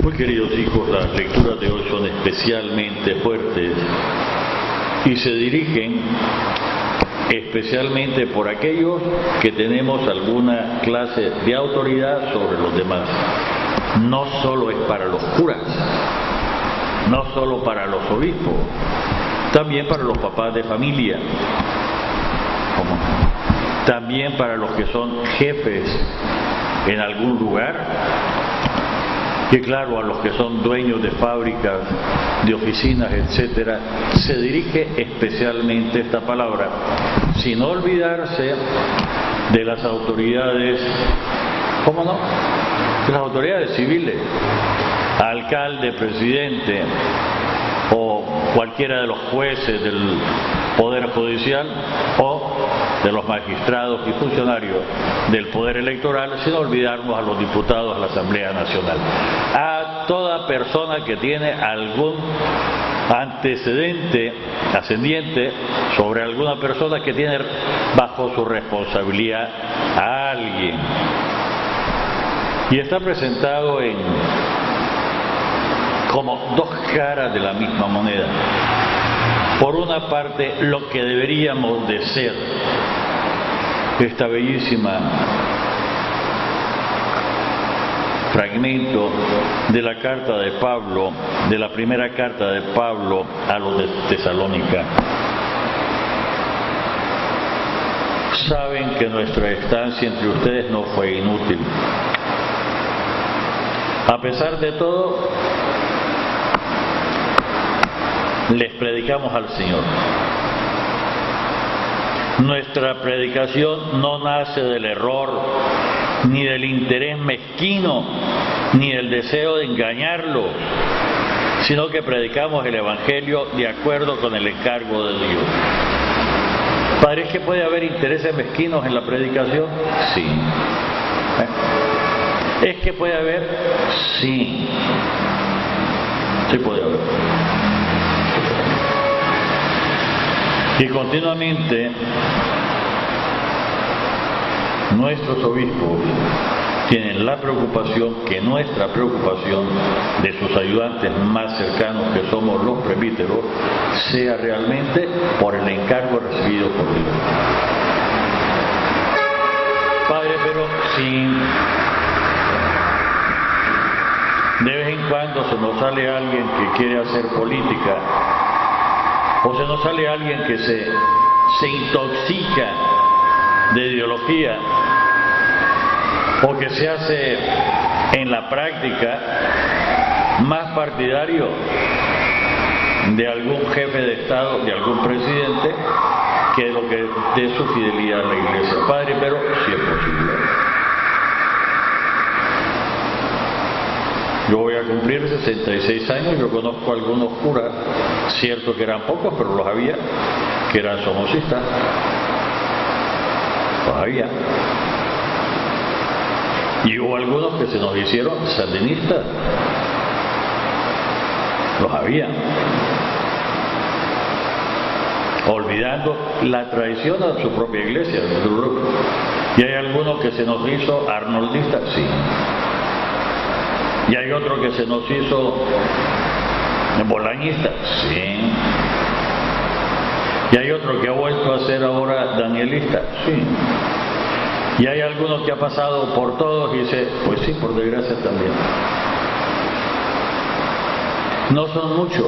Muy queridos hijos, las lecturas de hoy son especialmente fuertes y se dirigen especialmente por aquellos que tenemos alguna clase de autoridad sobre los demás. No solo es para los curas, no solo para los obispos, también para los papás de familia, también para los que son jefes en algún lugar, y claro, a los que son dueños de fábricas, de oficinas, etcétera, se dirige especialmente esta palabra, sin olvidarse de las autoridades, ¿cómo no?, de las autoridades civiles, alcalde, presidente o cualquiera de los jueces del Poder Judicial o de los magistrados y funcionarios del Poder Electoral, sin olvidarnos a los diputados a la Asamblea Nacional, a toda persona que tiene algún antecedente ascendiente sobre alguna persona que tiene bajo su responsabilidad a alguien. Y está presentado como dos caras de la misma moneda. Por una parte, lo que deberíamos de ser, esta bellísima fragmento de la carta de Pablo, de la primera carta de Pablo a los de Tesalónica. Saben que nuestra estancia entre ustedes no fue inútil. A pesar de todo, les predicamos al Señor. Nuestra predicación no nace del error, ni del interés mezquino, ni del deseo de engañarlo, sino que predicamos el Evangelio de acuerdo con el encargo de Dios. Padre, ¿es que puede haber intereses mezquinos en la predicación? Sí. ¿Es que puede haber? Sí. Sí puede haber. Y continuamente nuestros obispos tienen la preocupación, que nuestra preocupación de sus ayudantes más cercanos, que somos los presbíteros, sea realmente por el encargo recibido por Dios. Padre, pero si de vez en cuando se nos sale alguien que quiere hacer política, o se nos sale alguien que se intoxica de ideología, o que se hace en la práctica más partidario de algún jefe de Estado, de algún presidente, que lo que dé su fidelidad a la Iglesia. Padre, pero si es posible. Yo voy a cumplir 66 años, yo conozco a algunos curas, cierto que eran pocos, pero los había, que eran somocistas. Los había. Y hubo algunos que se nos hicieron sandinistas. Los había. Olvidando la traición a su propia iglesia. Y hay algunos que se nos hizo arnoldistas, sí. Y hay otro que se nos hizo bolañista, sí. Y hay otro que ha vuelto a ser ahora danielista, sí. Y hay algunos que ha pasado por todos y dice, pues sí, por desgracia también. No son muchos,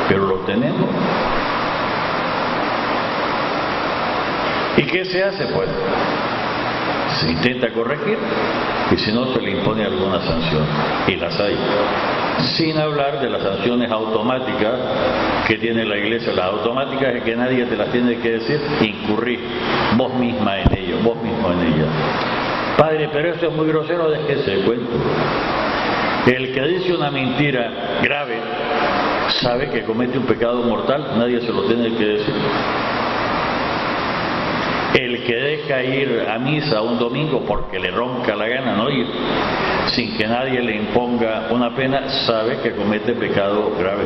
pero los tenemos. ¿Y qué se hace? Pues se intenta corregir, y si no se le impone alguna sanción, y las hay, sin hablar de las sanciones automáticas que tiene la Iglesia. Las automáticas es que nadie te las tiene que decir, incurrir vos misma en ello, vos mismo en ella. Padre, pero eso es muy grosero, déjese el cuento. El que dice una mentira grave sabe que comete un pecado mortal, nadie se lo tiene que decir. El que deja ir a misa un domingo porque le ronca la gana no ir, sin que nadie le imponga una pena, sabe que comete pecado grave,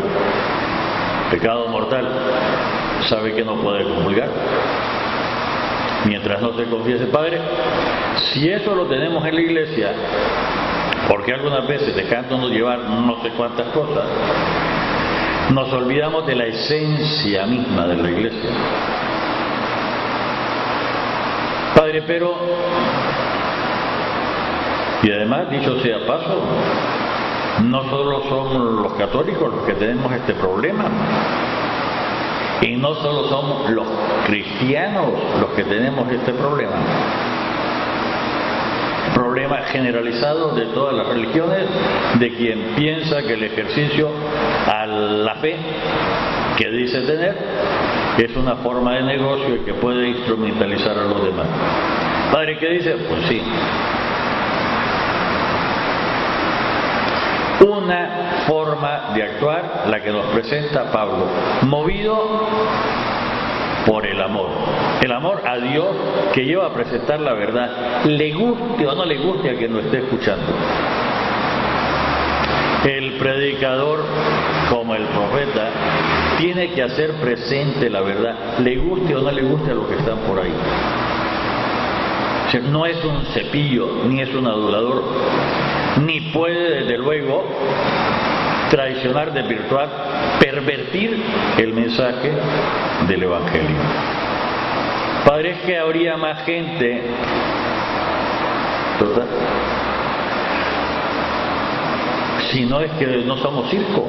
pecado mortal, sabe que no puede comulgar mientras no se confiese. Padre, si eso lo tenemos en la iglesia, Porque algunas veces, dejándonos llevar no sé cuántas cosas, nos olvidamos de la esencia misma de la iglesia. Padre, pero, y además, dicho sea paso, no solo somos los católicos los que tenemos este problema, y no solo somos los cristianos los que tenemos este problema generalizado de todas las religiones, de quien piensa que el ejercicio a la fe que dice tener es una forma de negocio y que puede instrumentalizar a los demás. Padre, ¿qué dice? Pues sí. Una forma de actuar, la que nos presenta Pablo, movido por el amor a Dios, que lleva a presentar la verdad, le guste o no le guste a quien lo esté escuchando. El predicador, como el profeta, tiene que hacer presente la verdad, le guste o no le guste a los que están por ahí. O sea, no es un cepillo, ni es un adulador, ni puede, desde luego, traicionar, desvirtuar, pervertir el mensaje del Evangelio. Padre, es que habría más gente, ¿verdad? Si no es que no somos circo.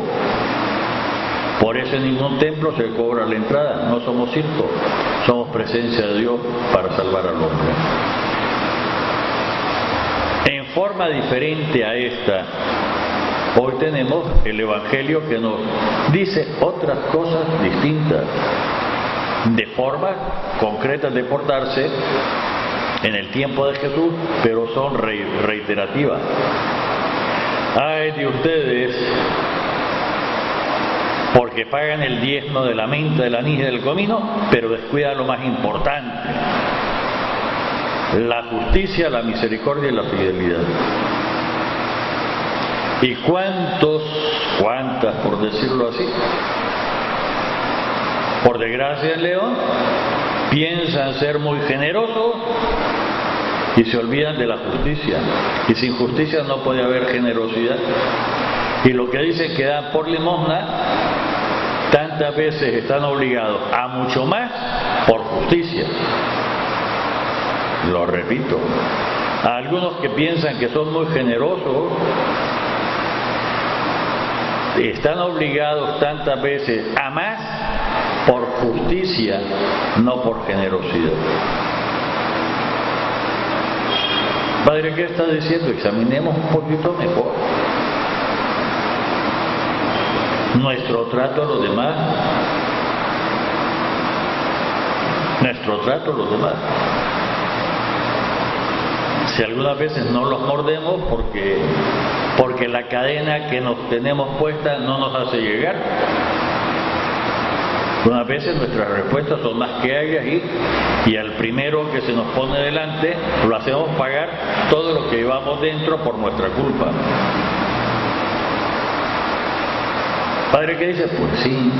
Por eso en ningún templo se cobra la entrada, no somos circo, somos presencia de Dios para salvar al hombre. En forma diferente a esta, hoy tenemos el Evangelio que nos dice otras cosas distintas, de formas concretas de portarse en el tiempo de Jesús, pero son reiterativas. Ay de ustedes, porque pagan el diezmo de la menta, del anís y del comino, pero descuidan lo más importante: la justicia, la misericordia y la fidelidad. ¿Y cuántas, por decirlo así, por desgracia en León, piensan ser muy generosos y se olvidan de la justicia? Y sin justicia no puede haber generosidad. Y lo que dicen que dan por limosna, tantas veces están obligados a mucho más por justicia. Lo repito, a algunos que piensan que son muy generosos, están obligados tantas veces a más por justicia, no por generosidad. Padre, ¿qué está diciendo? Examinemos un poquito mejor nuestro trato a los demás. Nuestro trato a los demás. Si algunas veces no los mordemos porque la cadena que nos tenemos puesta no nos hace llegar. Unas veces nuestras respuestas son más que agrias y al primero que se nos pone delante lo hacemos pagar todo lo que llevamos dentro por nuestra culpa. Padre, ¿qué dice? Pues sí.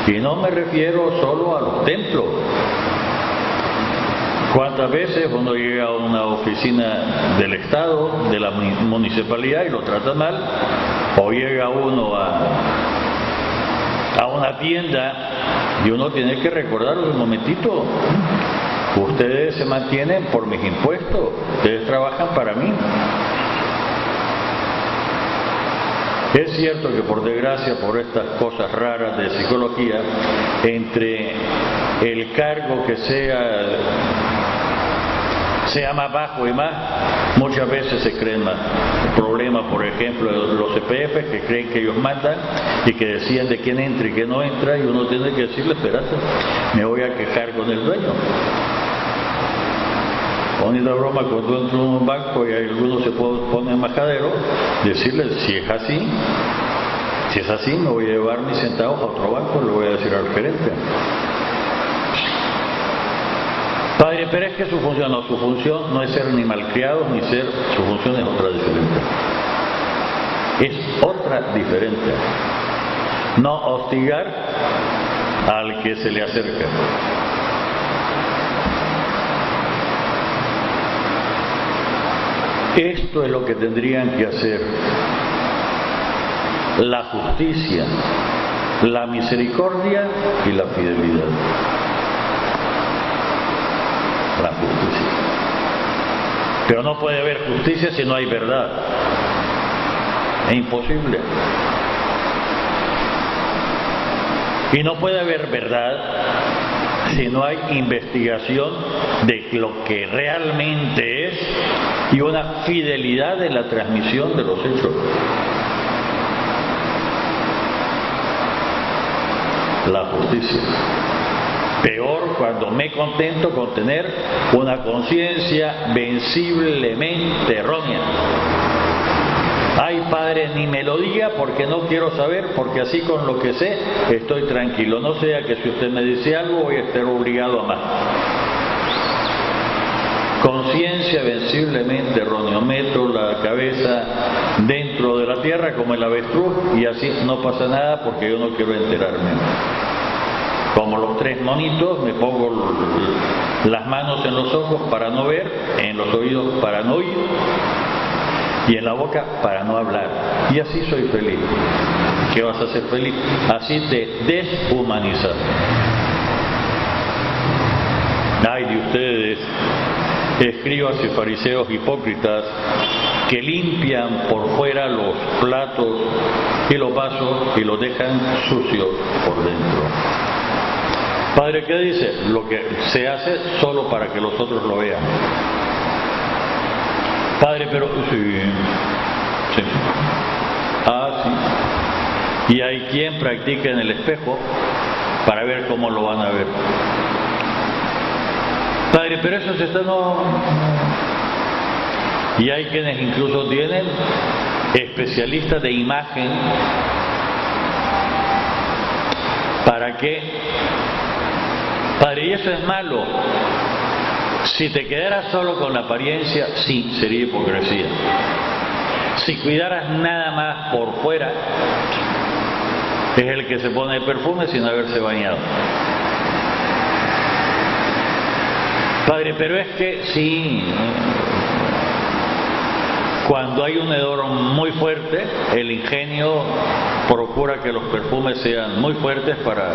Y no me refiero solo a los templos. ¿Cuántas veces uno llega a una oficina del Estado, de la municipalidad, y lo tratan mal? O llega uno a una tienda y uno tiene que recordar un momentito: ustedes se mantienen por mis impuestos, ustedes trabajan para mí. Es cierto que por desgracia, por estas cosas raras de psicología, entre el cargo que sea más bajo y más, muchas veces se creen más. El problema, por ejemplo, de los CPF, que creen que ellos mandan y que deciden de quién entra y quién no entra, y uno tiene que decirle: espérate, me voy a quejar con el dueño. Bonita broma cuando entro en un banco y algunos se ponen majadero, decirle: si es así, me voy a llevar mis centavos a otro banco, le voy a decir al gerente. Padre, pero es que su función no es ser ni malcriados ni ser, su función es otra diferente. Es otra diferente. No hostigar al que se le acerca. Esto es lo que tendrían que hacer: la justicia, la misericordia y la fidelidad. La justicia. Pero no puede haber justicia si no hay verdad. Es imposible. Y no puede haber verdad si no hay investigación de lo que realmente es y una fidelidad en la transmisión de los hechos. La justicia. Peor cuando me contento con tener una conciencia venciblemente errónea. Ay, Padre, ni me lo diga porque no quiero saber, porque así con lo que sé estoy tranquilo. No sea que si usted me dice algo voy a estar obligado a más. Conciencia venciblemente errónea. Meto la cabeza dentro de la tierra como el avestruz y así no pasa nada porque yo no quiero enterarme. Como los tres monitos, me pongo las manos en los ojos para no ver, en los oídos para no oír y en la boca para no hablar. Y así soy feliz. ¿Qué vas a ser feliz? Así te deshumanizas. Ay de ustedes, escribas y fariseos hipócritas, que limpian por fuera los platos y los vasos y los dejan sucios por dentro. Padre, ¿qué dice? Lo que se hace solo para que los otros lo vean. Padre, pero sí. Sí. Y hay quien practica en el espejo para ver cómo lo van a ver. Padre, pero eso se está Y hay quienes incluso tienen especialistas de imagen. ¿Para qué? Padre, y eso es malo. Si te quedaras solo con la apariencia, sí, sería hipocresía. Si cuidaras nada más por fuera, es el que se pone perfume sin haberse bañado. Padre, pero es que sí, cuando hay un hedor muy fuerte, el ingenio procura que los perfumes sean muy fuertes para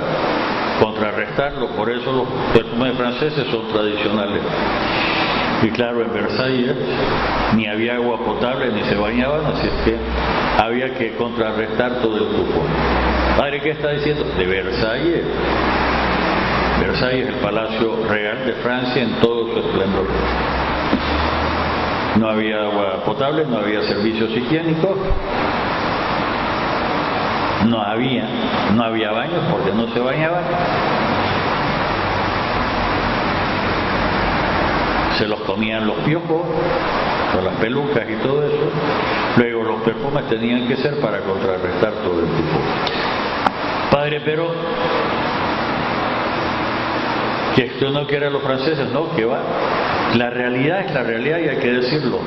contrarrestarlo. Por eso los perfumes franceses son tradicionales. Y claro, en Versalles ni había agua potable ni se bañaban, así es que había que contrarrestar todo el tufo. Padre, ¿qué está diciendo? De Versalles. Versalles es el palacio real de Francia en todo su esplendor. No había agua potable, no había servicios higiénicos, no había baños porque no se bañaban. Se los comían los piojos, con las pelucas y todo eso. Luego los perfumes tenían que ser para contrarrestar todo el tufo. Padre, pero que usted no quiere a los franceses, no, que va. La realidad es la realidad y hay que decirlo.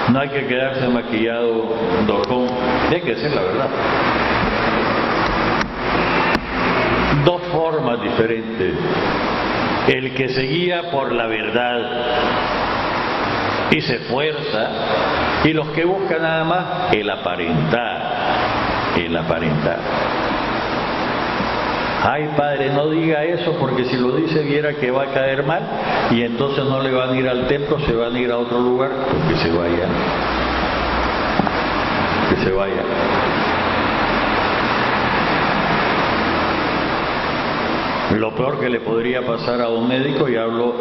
No hay que quedarse maquillado, docón. Hay que decir la verdad. Dos formas diferentes. El que se guía por la verdad y se esfuerza, y los que buscan nada más el aparentar. Ay, Padre, no diga eso porque si lo dice viera que va a caer mal y entonces no le van a ir al templo, se van a ir a otro lugar. Pues que se vaya. Que se vaya. Lo peor que le podría pasar a un médico, y hablo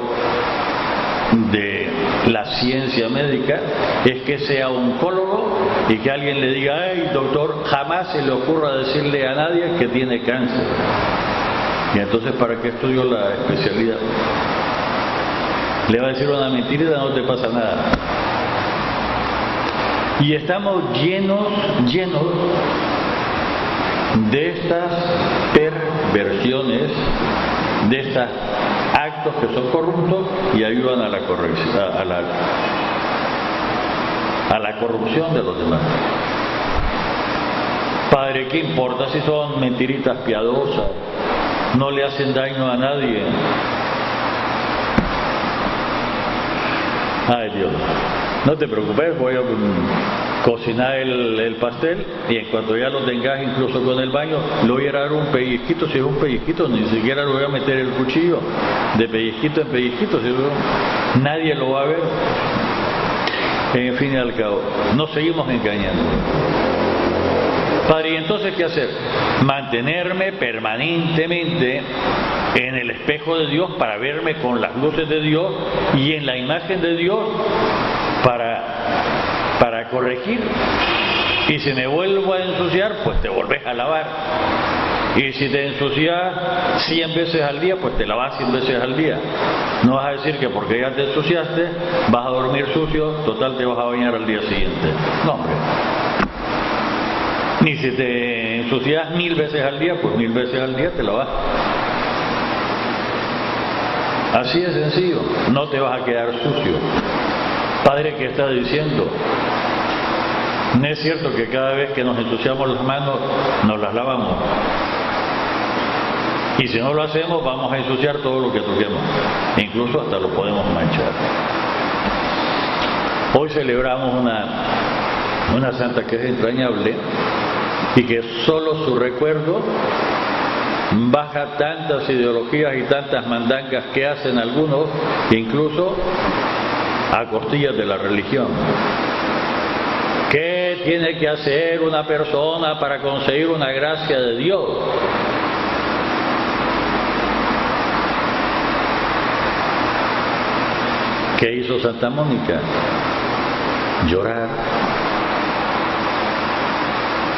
de la ciencia médica, es que sea oncólogo y que alguien le diga: ay, doctor, jamás se le ocurra decirle a nadie que tiene cáncer. Y entonces, ¿para qué estudió la especialidad? Le va a decir una mentira, no te pasa nada. Y estamos llenos de estas perversiones, de estos actos que son corruptos y ayudan a la corrección, a la corrupción de los demás. Padre, ¿qué importa si son mentiritas piadosas? No le hacen daño a nadie. Ay, Dios. no te preocupes, voy a cocinar el pastel y en cuanto ya lo tengas incluso con el baño, le voy a dar un pellizquito, si es un pellizquito, ni siquiera le voy a meter el cuchillo de pellizquito en pellizquito, si no, nadie lo va a ver. En fin y al cabo, nos seguimos engañando. Padre, ¿y entonces qué hacer? Mantenerme permanentemente en el espejo de Dios para verme con las luces de Dios y en la imagen de Dios para corregir. Y si me vuelvo a ensuciar, pues te volvés a lavar. Y si te ensucias 100 veces al día, pues te lavas 100 veces al día. No vas a decir que porque ya te ensuciaste vas a dormir sucio, total te vas a bañar al día siguiente. No, hombre. Ni si te ensucias 1000 veces al día, pues 1000 veces al día te lavas. Así de sencillo, no te vas a quedar sucio. Padre, ¿qué estás diciendo? ¿No es cierto que cada vez que nos ensuciamos las manos nos las lavamos? Y si no lo hacemos, vamos a ensuciar todo lo que toquemos. E incluso hasta lo podemos manchar. Hoy celebramos una santa que es entrañable y que solo su recuerdo baja tantas ideologías y tantas mandangas que hacen algunos, incluso a costillas de la religión. ¿Qué tiene que hacer una persona para conseguir una gracia de Dios? ¿Qué hizo Santa Mónica? Llorar.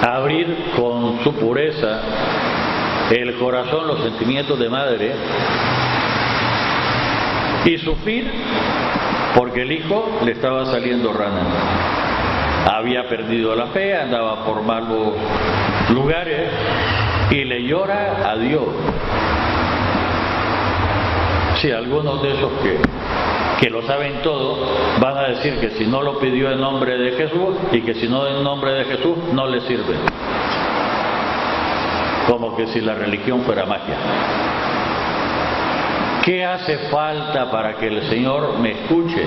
Abrir con su pureza el corazón, los sentimientos de madre y sufrir porque el hijo le estaba saliendo rana. Había perdido la fe, andaba por malos lugares y le llora a Dios. Sí, algunos de esos que lo saben todo van a decir que si no lo pidió en nombre de Jesús y que si no en nombre de Jesús no le sirve. Como que si la religión fuera magia. ¿Qué hace falta para que el Señor me escuche?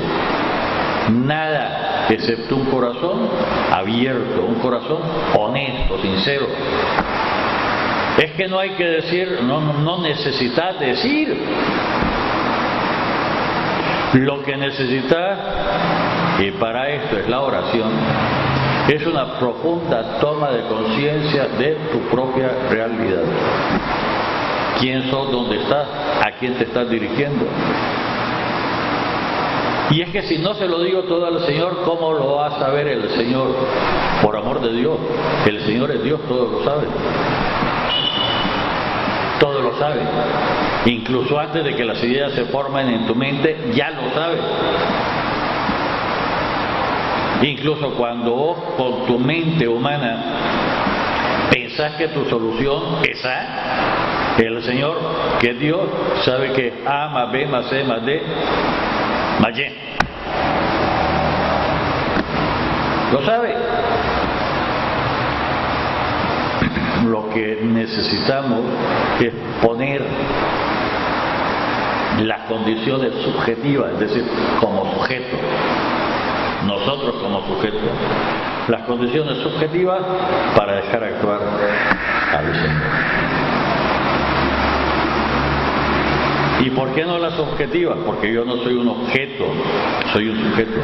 Nada, excepto un corazón abierto, un corazón honesto, sincero. Es que no hay que decir, no necesitas decir. Lo que necesitas, y para esto es la oración, es una profunda toma de conciencia de tu propia realidad. ¿Quién sos? ¿Dónde estás? ¿A quién te estás dirigiendo? Y es que si no se lo digo todo al Señor, ¿cómo lo va a saber el Señor? Por amor de Dios, el Señor es Dios, todo lo sabe. Todo lo sabe. Incluso antes de que las ideas se formen en tu mente, ya lo sabe. Incluso cuando vos con tu mente humana pensás que tu solución es A, el Señor, que es Dios, sabe que es A más B más C más D más Y. Lo sabe. Lo que necesitamos es poner las condiciones subjetivas, es decir, como sujeto, nosotros como sujeto, las condiciones subjetivas para dejar actuar al Señor. ¿Y por qué no las objetivas? Porque yo no soy un objeto, soy un sujeto.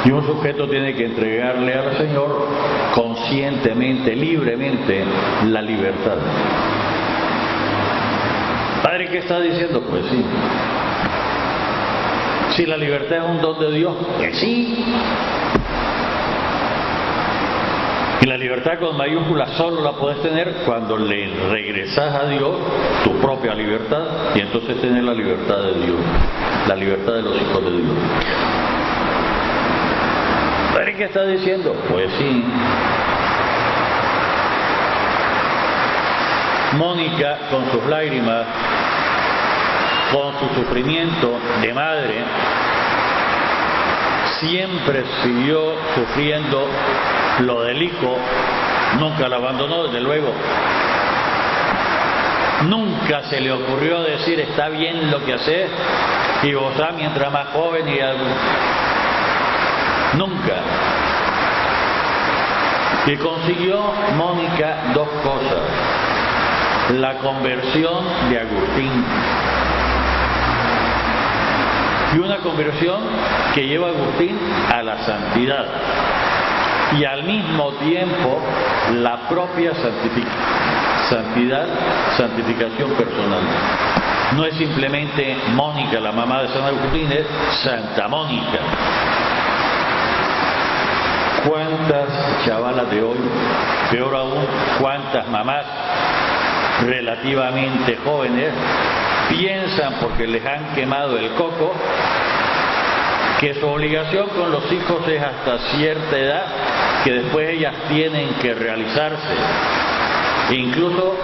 Y un sujeto tiene que entregarle al Señor conscientemente, libremente, la libertad. Padre, ¿qué está diciendo? Pues sí. Si la libertad es un don de Dios, pues sí. Y la libertad con mayúsculas solo la puedes tener cuando le regresas a Dios tu propia libertad y entonces tener la libertad de Dios, la libertad de los hijos de Dios. ¿Padre, qué está diciendo? Pues sí. Mónica, con sus lágrimas, con su sufrimiento de madre, siempre siguió sufriendo lo del hijo, nunca lo abandonó, desde luego. Nunca se le ocurrió decir está bien lo que haces y gozá mientras más joven y nunca. Y consiguió Mónica dos cosas: la conversión de Agustín, y una conversión que lleva a Agustín a la santidad, y al mismo tiempo la propia santificación personal. No es simplemente Mónica, la mamá de San Agustín, es Santa Mónica. ¿Cuántas chavalas de hoy, peor aún, cuántas mamás relativamente jóvenes, piensan, porque les han quemado el coco, que su obligación con los hijos es hasta cierta edad, que después ellas tienen que realizarse, incluso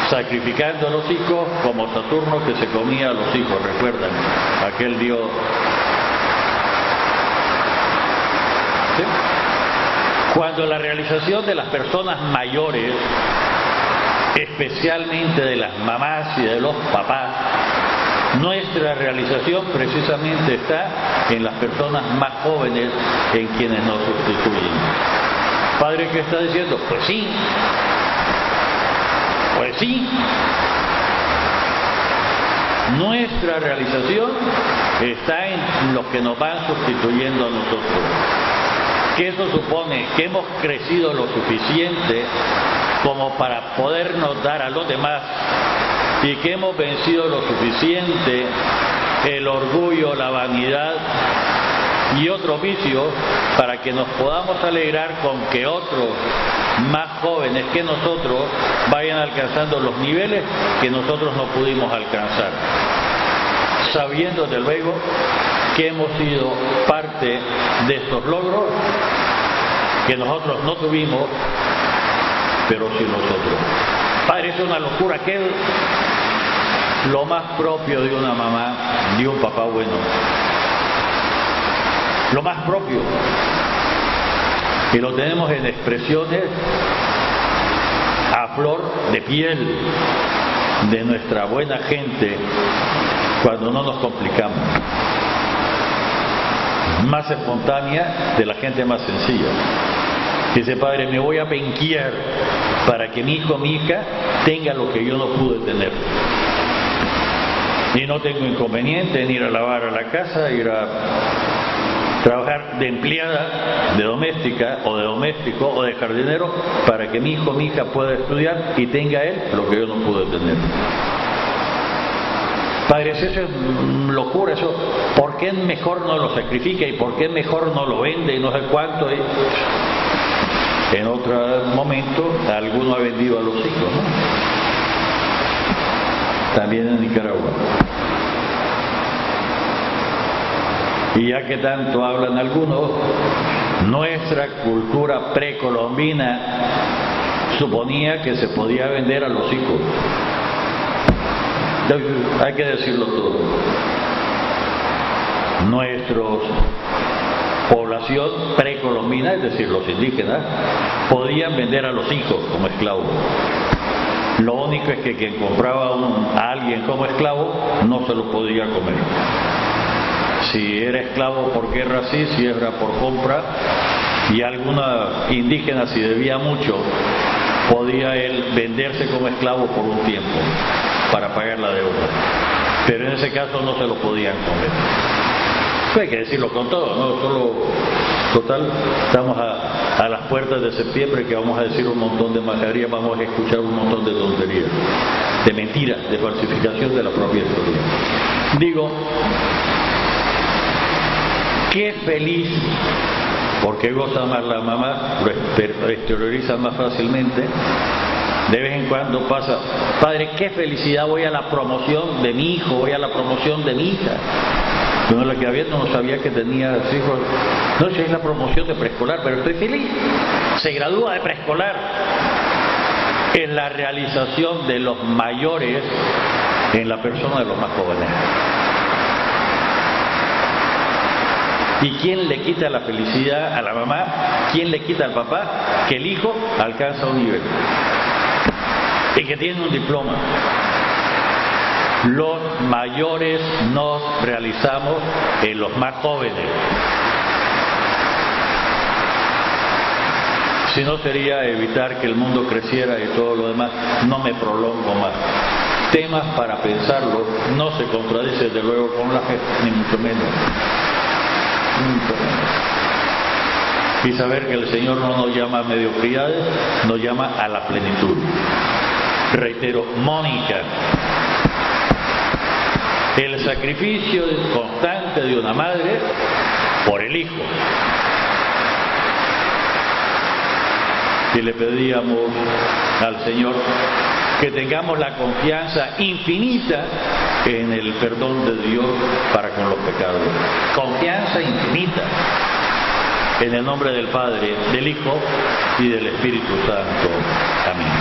sacrificando a los hijos, como Saturno que se comía a los hijos, recuerdan, aquel dios. ¿Sí? Cuando la realización de las personas mayores, especialmente de las mamás y de los papás, nuestra realización precisamente está en las personas más jóvenes, en quienes nos sustituyen. Padre, ¿qué está diciendo? Pues sí. Pues sí. Nuestra realización está en los que nos van sustituyendo a nosotros. Que eso supone que hemos crecido lo suficiente como para podernos dar a los demás, y que hemos vencido lo suficiente el orgullo, la vanidad y otros vicios para que nos podamos alegrar con que otros más jóvenes que nosotros vayan alcanzando los niveles que nosotros no pudimos alcanzar, sabiendo desde luego que hemos sido parte de estos logros que nosotros no tuvimos, pero sí nosotros. Padre, es una locura. ¿Qué es lo más propio de una mamá, de un papá bueno? Lo más propio, que lo tenemos en expresiones a flor de piel de nuestra buena gente cuando no nos complicamos, más espontánea de la gente más sencilla. Dice: Padre, me voy a penquear para que mi hijo, mi hija tenga lo que yo no pude tener. Y no tengo inconveniente en ir a lavar a la casa, ir a trabajar de empleada, de doméstica o de doméstico o de jardinero, para que mi hijo, mi hija pueda estudiar y tenga él lo que yo no pude tener. Padres, eso es locura, eso. ¿Por qué mejor no lo sacrifica y por qué mejor no lo vende y no sé cuánto? En otro momento alguno ha vendido a los hijos, ¿no? También en Nicaragua. Y ya que tanto hablan algunos, nuestra cultura precolombina suponía que se podía vender a los hijos. Hay que decirlo todo. Nuestra población precolombina, es decir, los indígenas, podían vender a los hijos como esclavos. Lo único es que quien compraba a alguien como esclavo no se lo podía comer. Si era esclavo por guerra sí, si era por compra, y alguna indígena, si debía mucho, podía él venderse como esclavo por un tiempo para pagar la deuda, pero en ese caso no se lo podían comer. Hay que decirlo con todo, no solo, total, estamos a las puertas de septiembre, que vamos a decir un montón de majaderías, vamos a escuchar un montón de tonterías, de mentiras, de falsificación de la propia historia. Digo, qué feliz, porque goza más la mamá, lo exterioriza más fácilmente. De vez en cuando pasa: Padre, qué felicidad, voy a la promoción de mi hijo, voy a la promoción de mi hija. Yo la que había no sabía que tenía hijos. No sé, es la promoción de preescolar, pero estoy feliz. Se gradúa de preescolar. Es la realización de los mayores en la persona de los más jóvenes. ¿Y quién le quita la felicidad a la mamá? ¿Quién le quita al papá? Que el hijo alcanza un nivel y que tiene un diploma. Los mayores nos realizamos en los más jóvenes. Si no, sería evitar que el mundo creciera y todo lo demás. No me prolongo más. Temas para pensarlo, no se contradice desde luego con la fe, ni mucho menos. Mucho menos. Y saber que el Señor no nos llama a mediocridades, nos llama a la plenitud. Reitero, Mónica, el sacrificio constante de una madre por el hijo. Y le pedíamos al Señor que tengamos la confianza infinita en el perdón de Dios para con los pecados. Confianza infinita. En el nombre del Padre, del Hijo y del Espíritu Santo. Amén.